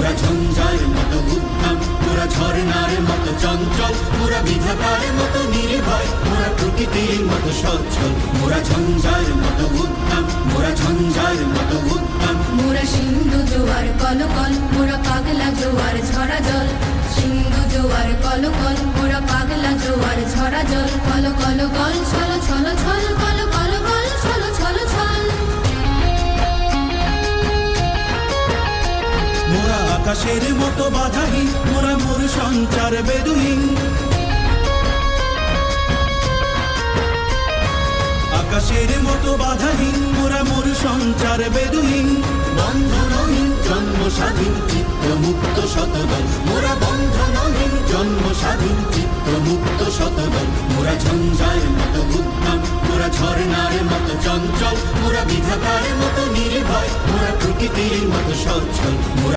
মোরা ঝঞ্ঝার মতো উদ্যম, মোরা ঝর্ণার মতো চঞ্চল, মোরা বিধাতার মতো নির্ভয়, মোরা প্রকৃতির মতো সচ্ছল। মোরা ঝঞ্ঝার মতো উদ্যম, মোরা ঝঞ্ঝার মতো উদ্যম। মোরা সিন্ধু জোয়ার কলকল, মোরা পাগলা জোয়ার ঝরা জল। সিন্ধু জোয়ার কলকল, মোরা পাগলা জোয়ার ঝরা জল। কল কল কল ছল ছল ছল, কল কল কল ছল ছল ছল। মোরা আকাশের মতো বাধাহীন, মোরা মোর সঞ্চার বেদুহীন। আকাশের মতো বাধাহীন, মোরা মোর সঞ্চার বেদুহীন। বন্ধনহীন জন্ম স্বাধীন, চিত্ত মুক্ত শতদল। মোরা বন্ধনহীন জন্ম স্বাধীন, চিত্ত মুক্ত শতদল। মোরা ঝঞ্ঝার মতো উদ্যম, মোরা ঝর্ণার মতো চঞ্চল, মোরা বিধাতার মতো নির্ভয়, মোরা প্রকৃতির মতো সচ্ছল।